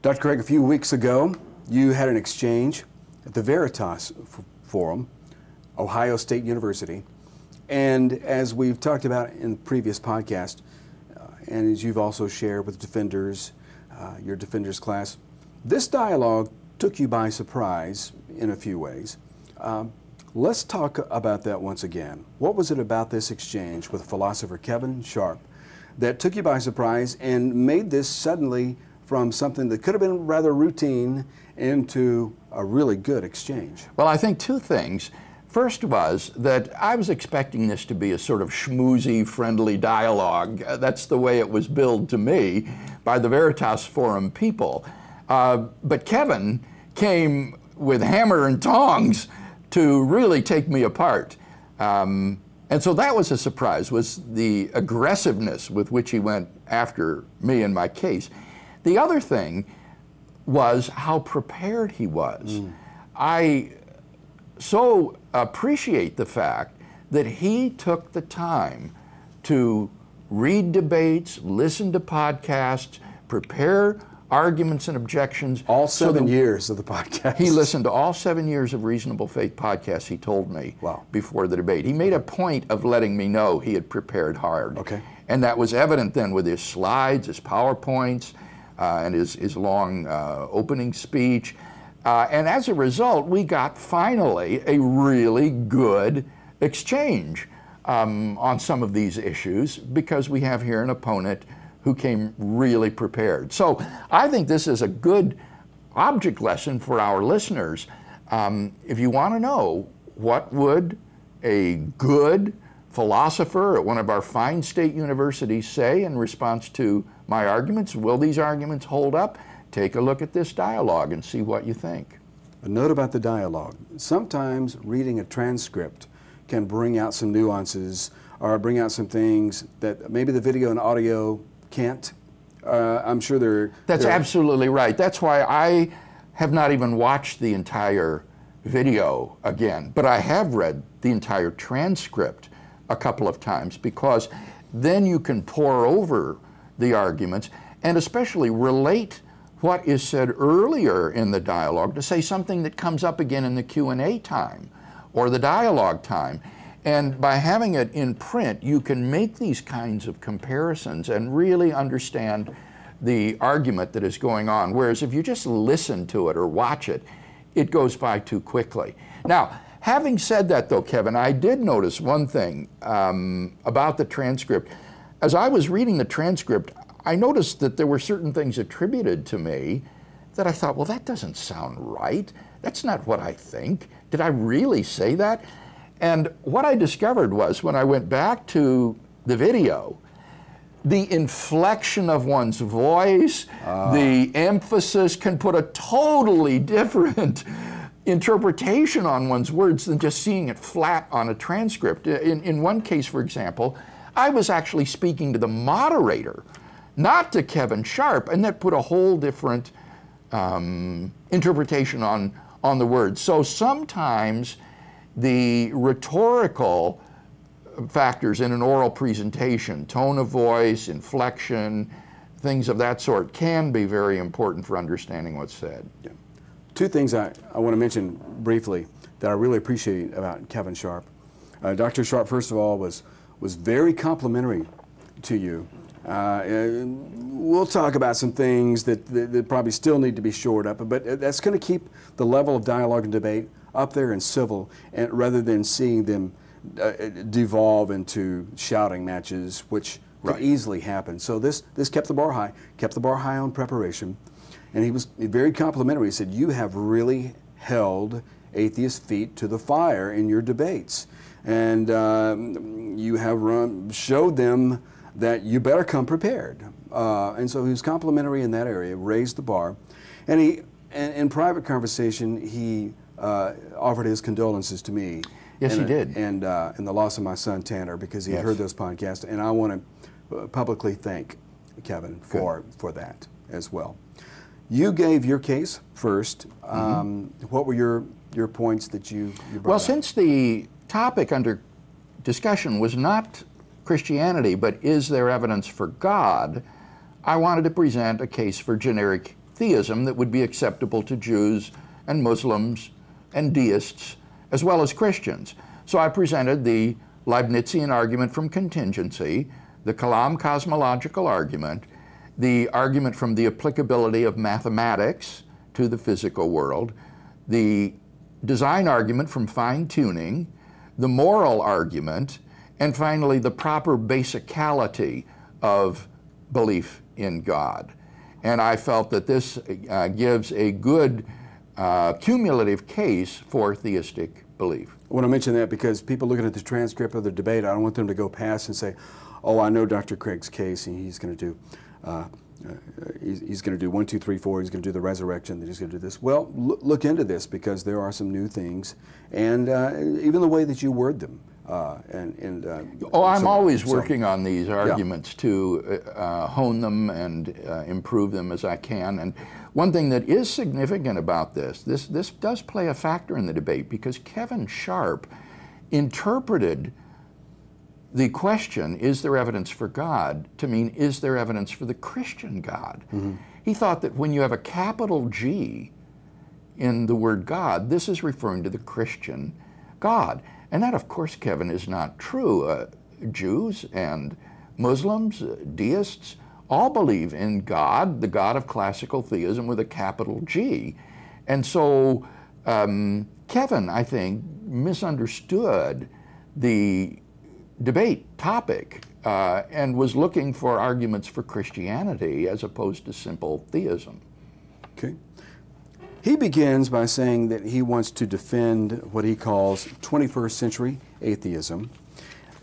Dr. Craig, a few weeks ago, you had an exchange at the Veritas Forum, Ohio State University. And as we've talked about in the previous podcast, and as you've also shared with defenders, your defenders class, this dialogue took you by surprise in a few ways. Let's talk about that once again. What was it about this exchange with philosopher Kevin Scharp that took you by surprise and made this suddenly from something that could have been rather routine into a really good exchange? Well, I think two things. First was that I was expecting this to be a sort of schmoozy, friendly dialogue. That's the way it was billed to me by the Veritas Forum people. But Kevin came with hammer and tongs to really take me apart. And so that was a surprise, was the aggressiveness with which he went after me and my case. The other thing was how prepared he was. I so appreciate the fact that he took the time to read debates, listen to podcasts, prepare arguments and objections. All 7 years of the podcast. He listened to all 7 years of Reasonable Faith podcasts, he told me, before the debate. He made a point of letting me know he had prepared hard. Okay. And that was evident then with his slides, his PowerPoints, and his long opening speech. And as a result, we got finally a really good exchange on some of these issues, because we have here an opponent who came really prepared. So I think this is a good object lesson for our listeners. If you want to know what would a good philosopher at one of our fine state universities say in response to my arguments, will these arguments hold up? Take a look at this dialogue and see what you think. A note about the dialogue. Sometimes reading a transcript can bring out some nuances or bring out some things that maybe the video and audio can't. I'm sure That's absolutely right. That's why I have not even watched the entire video again, but I have read the entire transcript a couple of times, because then you can pore over the arguments and especially relate what is said earlier in the dialogue to say something that comes up again in the Q&A time or the dialogue time. And by having it in print, you can make these kinds of comparisons and really understand the argument that is going on. Whereas if you just listen to it or watch it, it goes by too quickly. Now, having said that though, Kevin, I did notice one thing about the transcript. As I was reading the transcript, I noticed that there were certain things attributed to me that I thought, well, that doesn't sound right. That's not what I think. Did I really say that? And what I discovered was, when I went back to the video, the inflection of one's voice, the emphasis can put a totally different interpretation on one's words than just seeing it flat on a transcript. In one case, for example, I was actually speaking to the moderator, not to Kevin Scharp, and that put a whole different interpretation on the words. So sometimes the rhetorical factors in an oral presentation, tone of voice, inflection, things of that sort, can be very important for understanding what's said. Yeah. Two things I want to mention briefly that I really appreciate about Kevin Scharp. Dr. Scharp, first of all, was very complimentary to you. We'll talk about some things that probably still need to be shored up, but that's going to keep the level of dialogue and debate up there and civil, and rather than seeing them devolve into shouting matches, which could easily happen. So this kept the bar high on preparation, and he was very complimentary. He said, you have really held atheist feet to the fire in your debates, and you have showed them that you better come prepared. And so he was complimentary in that area, raised the bar. And in private conversation, he offered his condolences to me. Yes, he did. And the loss of my son, Tanner, because he had heard those podcasts. And I want to publicly thank Kevin for that as well. You gave your case first. What were your points that you brought Well, up? since the topic under discussion was not Christianity, but is there evidence for God, I wanted to present a case for generic theism that would be acceptable to Jews and Muslims and deists, as well as Christians. So I presented the Leibnizian argument from contingency, the Kalam cosmological argument, the argument from the applicability of mathematics to the physical world, the design argument from fine-tuning, the moral argument, and finally the proper basicality of belief in God. And I felt that this gives a good cumulative case for theistic belief. I want to mention that because people looking at the transcript of the debate, I don't want them to go past and say, oh, I know Dr. Craig's case, and he's going to do he's going to do 1, 2, 3, 4. He's going to do the resurrection. Then he's going to do this. Well, look into this because there are some new things, and even the way that you word them. I'm always working on these arguments to hone them and improve them as I can. And one thing that is significant about this does play a factor in the debate because Kevin Scharp interpreted the question, is there evidence for God, to mean, is there evidence for the Christian God? Mm-hmm. He thought that when you have a capital G in the word God, this is referring to the Christian God. And that, of course, Kevin, is not true. Jews and Muslims, deists, all believe in God, the God of classical theism with a capital G. And so Kevin, I think, misunderstood the debate topic and was looking for arguments for Christianity as opposed to simple theism. Okay. He begins by saying that he wants to defend what he calls 21st century atheism,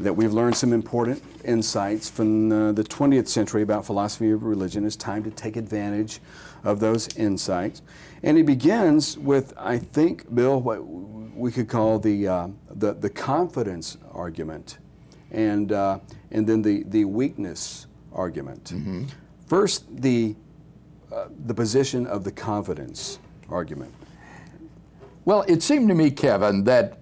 that we've learned some important insights from the 20th century about philosophy of religion. It's time to take advantage of those insights. And he begins with, I think, Bill, what we could call the confidence argument and then the weakness argument. Mm-hmm. First, the position of the confidence argument. Well, it seemed to me, Kevin, that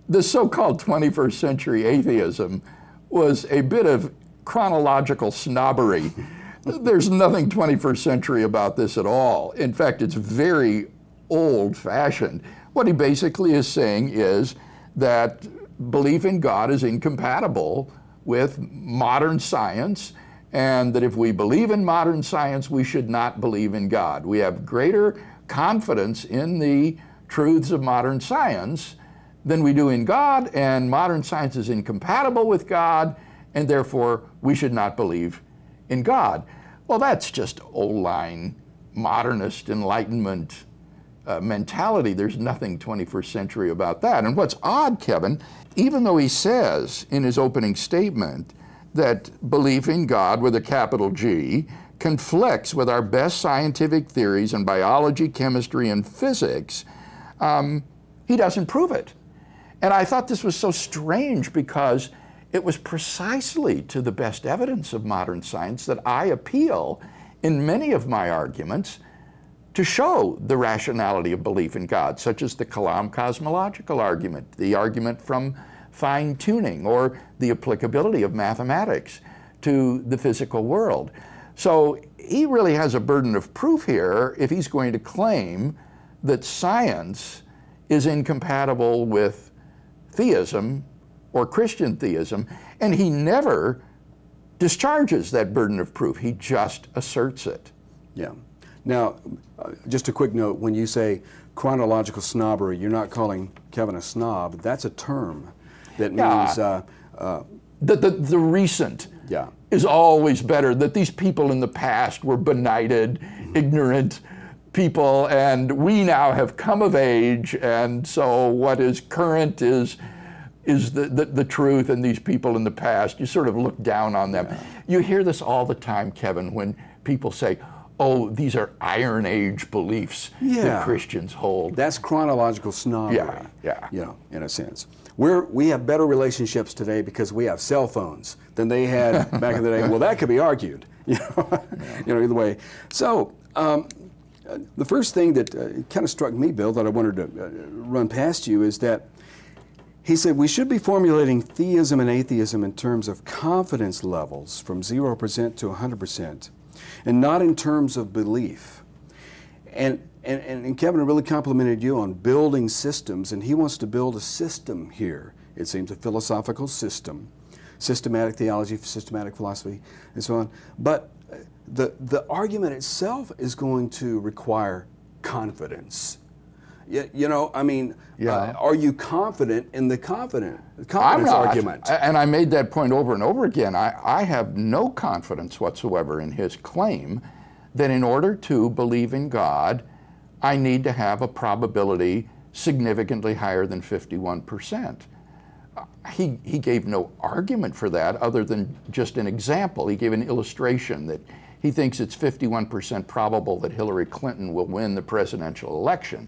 the so-called 21st century atheism was a bit of chronological snobbery. There's nothing 21st century about this at all. In fact, it's very old-fashioned. What he basically is saying is that belief in God is incompatible with modern science, and that if we believe in modern science, we should not believe in God. We have greater confidence in the truths of modern science than we do in God, and modern science is incompatible with God, and therefore we should not believe in God. Well, that's just old-line modernist Enlightenment mentality. There's nothing 21st century about that. And what's odd, Kevin, even though he says in his opening statement that belief in God with a capital G conflicts with our best scientific theories in biology, chemistry, and physics, he doesn't prove it. And I thought this was so strange because it was precisely to the best evidence of modern science that I appeal in many of my arguments to show the rationality of belief in God, such as the Kalam cosmological argument, the argument from fine-tuning, or the applicability of mathematics to the physical world. So he really has a burden of proof here if he's going to claim that science is incompatible with theism or Christian theism, and he never discharges that burden of proof. He just asserts it. Yeah. Now, just a quick note, when you say chronological snobbery, you're not calling Kevin a snob. That's a term that means... the recent is always better, that these people in the past were benighted, ignorant people, and we now have come of age, and so what is current is the truth, and these people in the past, you sort of look down on them. Yeah. You hear this all the time, Kevin, when people say, oh, these are Iron Age beliefs that Christians hold. That's chronological snobbery, you know, in a sense. We have better relationships today because we have cell phones than they had back in the day. Well, that could be argued, you know, either way. So the first thing that kind of struck me, Bill, that I wanted to run past you is that he said we should be formulating theism and atheism in terms of confidence levels from 0% to 100%, and not in terms of belief. And Kevin really complimented you on building systems, and he wants to build a system here. It seems a philosophical system, systematic theology, systematic philosophy, and so on. But the argument itself is going to require confidence. You know, I mean, are you confident in the confidence argument? And I made that point over and over again. I have no confidence whatsoever in his claim that in order to believe in God, I need to have a probability significantly higher than 51%. He gave no argument for that other than just an example. He gave an illustration that he thinks it's 51% probable that Hillary Clinton will win the presidential election.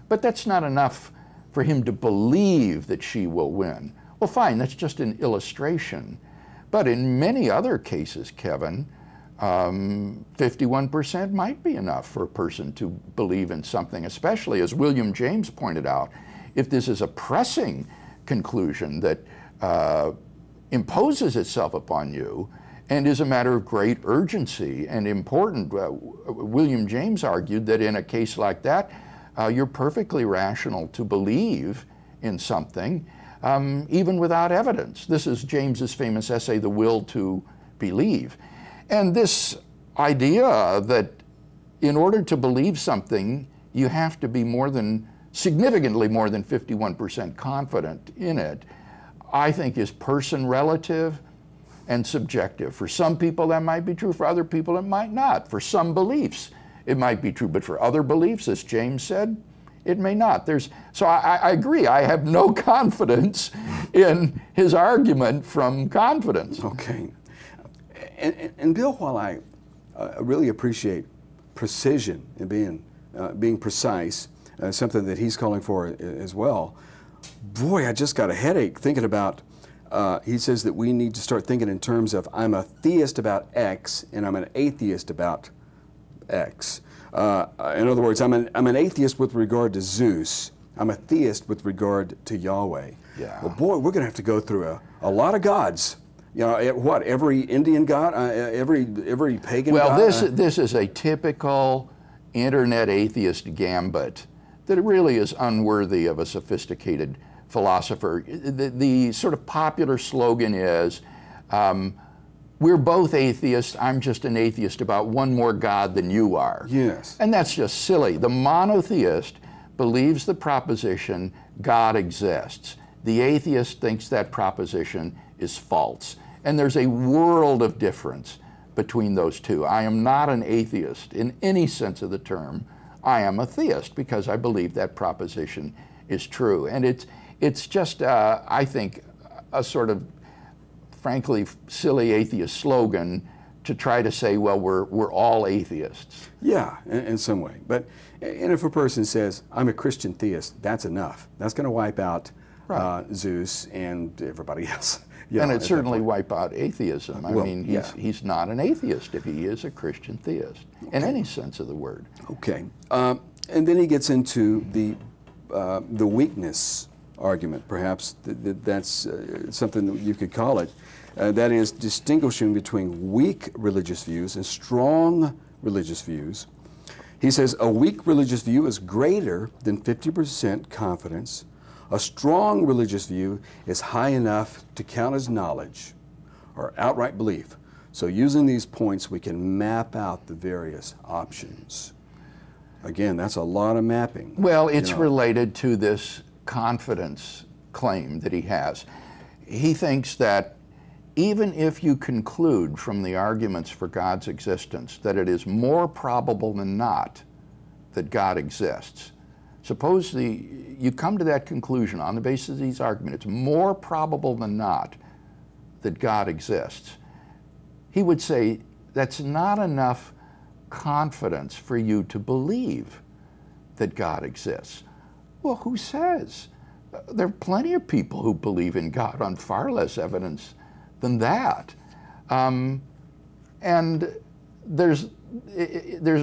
But that's not enough for him to believe that she will win. Well, fine, that's just an illustration. But in many other cases, Kevin, 51% might be enough for a person to believe in something, especially, as William James pointed out, if this is a pressing conclusion that imposes itself upon you and is a matter of great urgency and important. William James argued that in a case like that, you're perfectly rational to believe in something, even without evidence. This is James's famous essay, The Will to Believe. And this idea that in order to believe something, you have to be significantly more than 51% confident in it, I think is person relative and subjective. For some people that might be true, for other people it might not. For some beliefs it might be true, but for other beliefs, as James said, it may not. So I agree, I have no confidence in his argument from confidence. Okay. And Bill, while I really appreciate precision and being precise, something that he's calling for as well, boy, I just got a headache thinking about, he says that we need to start thinking in terms of I'm a theist about X and I'm an atheist about X. In other words, I'm an atheist with regard to Zeus. I'm a theist with regard to Yahweh. Yeah. Well, boy, we're going to have to go through a lot of gods. You know, what, every Indian god, every pagan god? Well, this is a typical internet atheist gambit that really is unworthy of a sophisticated philosopher. The sort of popular slogan is, we're both atheists, I'm just an atheist about one more God than you are. Yes. And that's just silly. The monotheist believes the proposition God exists. The atheist thinks that proposition is false. And there's a world of difference between those two. I am not an atheist in any sense of the term. I am a theist because I believe that proposition is true. And it's just, I think, a sort of, frankly, silly atheist slogan to try to say, well, we're all atheists. Yeah, in some way. But and if a person says, I'm a Christian theist, that's enough. That's going to wipe out Zeus and everybody else. And it certainly wipe out atheism. I mean, he's not an atheist if he is a Christian theist, in any sense of the word. Okay. And then he gets into the weakness argument, perhaps. That's something that you could call it. That is distinguishing between weak religious views and strong religious views. He says a weak religious view is greater than 50% confidence. A strong religious view is high enough to count as knowledge or outright belief. So using these points, we can map out the various options. Again, that's a lot of mapping. Well, it's related to this confidence claim that he has. He thinks that even if you conclude from the arguments for God's existence that it is more probable than not that God exists, suppose you come to that conclusion on the basis of these arguments, it's more probable than not that God exists. He would say that's not enough confidence for you to believe that God exists. Well, who says? There are plenty of people who believe in God on far less evidence than that. And there's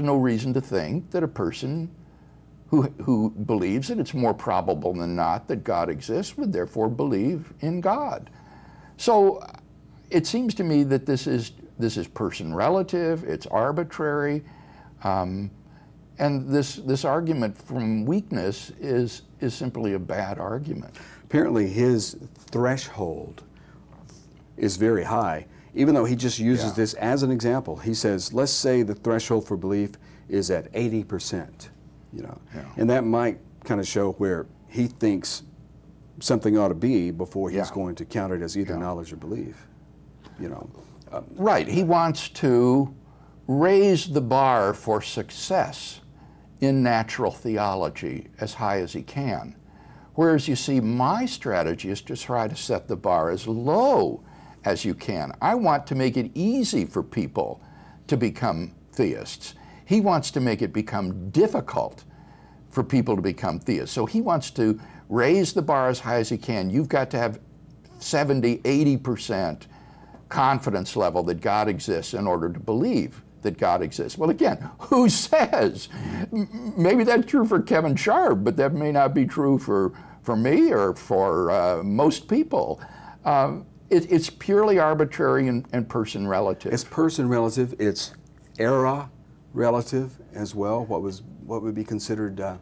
no reason to think that a person who believes that it's more probable than not that God exists would therefore believe in God. So it seems to me that this is person relative, it's arbitrary. And this argument from weakness is simply a bad argument. Apparently his threshold is very high, even though he just uses this as an example. He says, let's say the threshold for belief is at 80%, you know, and that might kind of show where he thinks something ought to be before he's going to count it as either knowledge or belief, you know. Right, he wants to raise the bar for success in natural theology as high as he can. Whereas you see, my strategy is to try to set the bar as low as you can. I want to make it easy for people to become theists. He wants to make it become difficult for people to become theists. So he wants to raise the bar as high as he can. You've got to have 70, 80% confidence level that God exists in order to believe that God exists. Well, again, who says? Maybe that's true for Kevin Scharp, but that may not be true for me or for most people. It's purely arbitrary and person relative. It's person relative. It's era relative as well. What would be considered a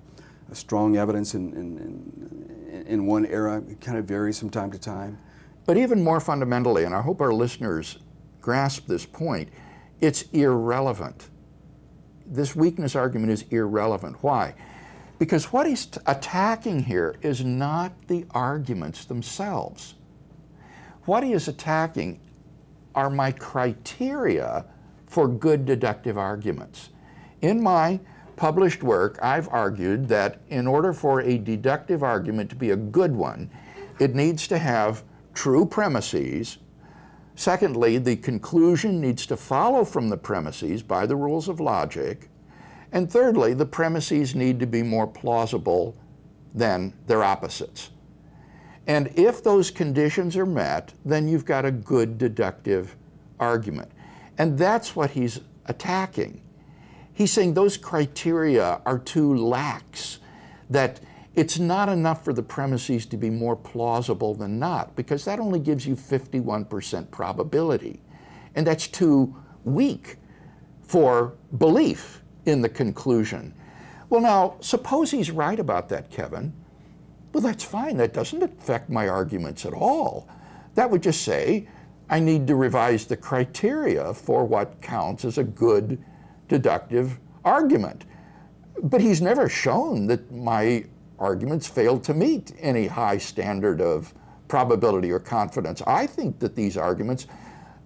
strong evidence in one era, it kind of varies from time to time. But even more fundamentally, and I hope our listeners grasp this point, it's irrelevant. This weakness argument is irrelevant. Why? Because what he's attacking here is not the arguments themselves. What he is attacking are my criteria for good deductive arguments. In my published work, I've argued that in order for a deductive argument to be a good one, it needs to have true premises. Secondly, the conclusion needs to follow from the premises by the rules of logic. And thirdly, the premises need to be more plausible than their opposites. And if those conditions are met, then you've got a good deductive argument. And that's what he's attacking. He's saying those criteria are too lax, that it's not enough for the premises to be more plausible than not, because that only gives you 51% probability. And that's too weak for belief in the conclusion. Well, now, suppose he's right about that, Kevin. Well, that's fine. That doesn't affect my arguments at all. That would just say I need to revise the criteria for what counts as a good deductive argument. But he's never shown that my arguments failed to meet any high standard of probability or confidence. I think that these arguments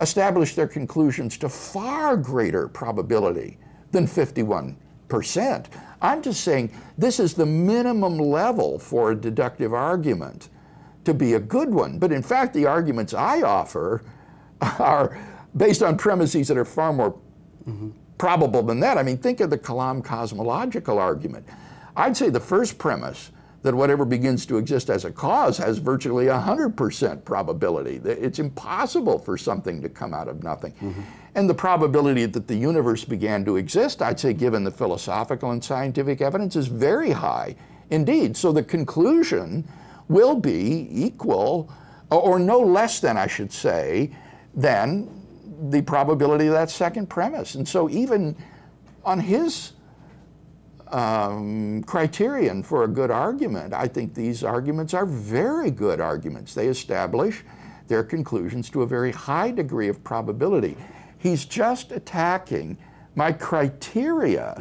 establish their conclusions to far greater probability than 51%. I'm just saying this is the minimum level for a deductive argument to be a good one. But in fact, the arguments I offer are based on premises that are far more probable than that. I mean, think of the Kalam cosmological argument. I'd say the first premise, that whatever begins to exist as a cause, has virtually 100% probability. It's impossible for something to come out of nothing. And the probability that the universe began to exist, I'd say, given the philosophical and scientific evidence, is very high indeed. So the conclusion will be equal, or no less than, I should say, than the probability of that second premise. And so even on his criterion for a good argument, I think these arguments are very good arguments. They establish their conclusions to a very high degree of probability. He's just attacking my criteria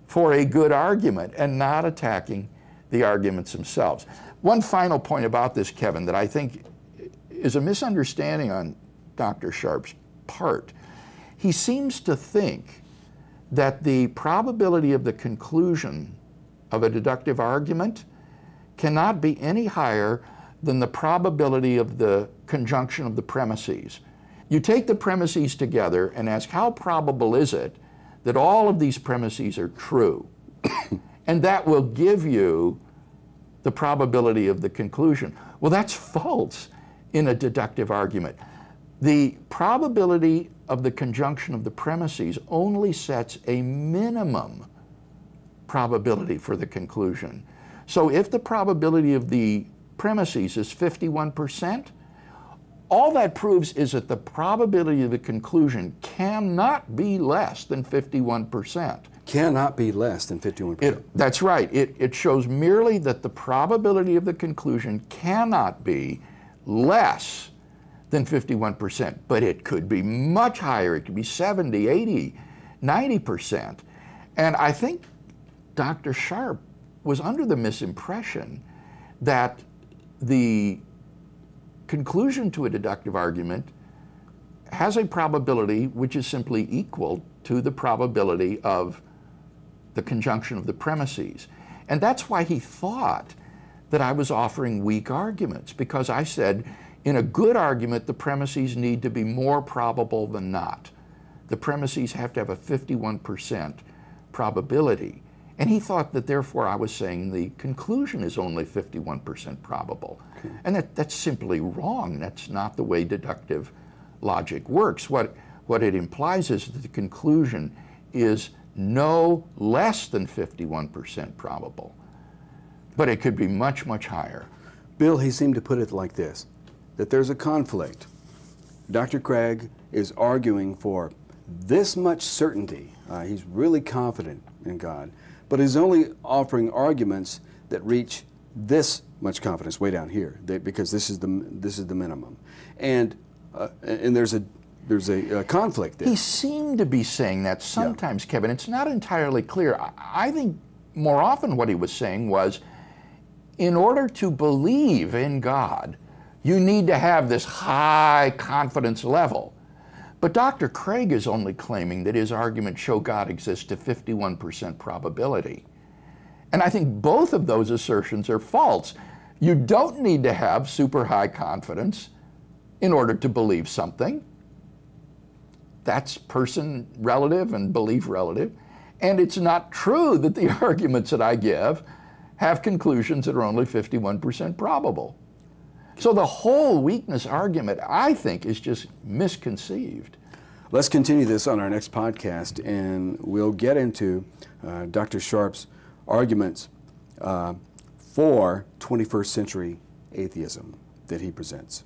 for a good argument and not attacking the arguments themselves. One final point about this, Kevin, that I think is a misunderstanding on Dr. Scharp's part. He seems to think that the probability of the conclusion of a deductive argument cannot be any higher than the probability of the conjunction of the premises. You take the premises together and ask, how probable is it that all of these premises are true? And that will give you the probability of the conclusion. Well, that's false in a deductive argument. The probability of the conjunction of the premises only sets a minimum probability for the conclusion. So if the probability of the premises is 51%, all that proves is that the probability of the conclusion cannot be less than 51%. cannot be less than 51%. That's right. It shows merely that the probability of the conclusion cannot be less than 51%, but it could be much higher. It could be 70, 80, 90%. And I think Dr. Scharp was under the misimpression that the conclusion to a deductive argument has a probability which is simply equal to the probability of the conjunction of the premises. And that's why he thought that I was offering weak arguments, because I said, in a good argument, the premises need to be more probable than not. The premises have to have a 51% probability. And he thought that therefore I was saying the conclusion is only 51% probable. Okay. And that's simply wrong. That's not the way deductive logic works. What it implies is that the conclusion is no less than 51% probable. But it could be much, much higher. Bill, he seemed to put it like this, that there's a conflict. Dr. Craig is arguing for this much certainty. He's really confident in God, but he's only offering arguments that reach this much confidence way down here, because this is the minimum, and there's a conflict there. He seemed to be saying that sometimes, yeah. Kevin. It's not entirely clear. I think more often what he was saying was, in order to believe in God, you need to have this high confidence level. But Dr. Craig is only claiming that his arguments show God exists to 51% probability. And I think both of those assertions are false. You don't need to have super high confidence in order to believe something. That's person relative and belief relative. And it's not true that the arguments that I give have conclusions that are only 51% probable. So the whole weakness argument, I think, is just misconceived. Let's continue this on our next podcast, and we'll get into Dr. Scharp's arguments for 21st century atheism that he presents.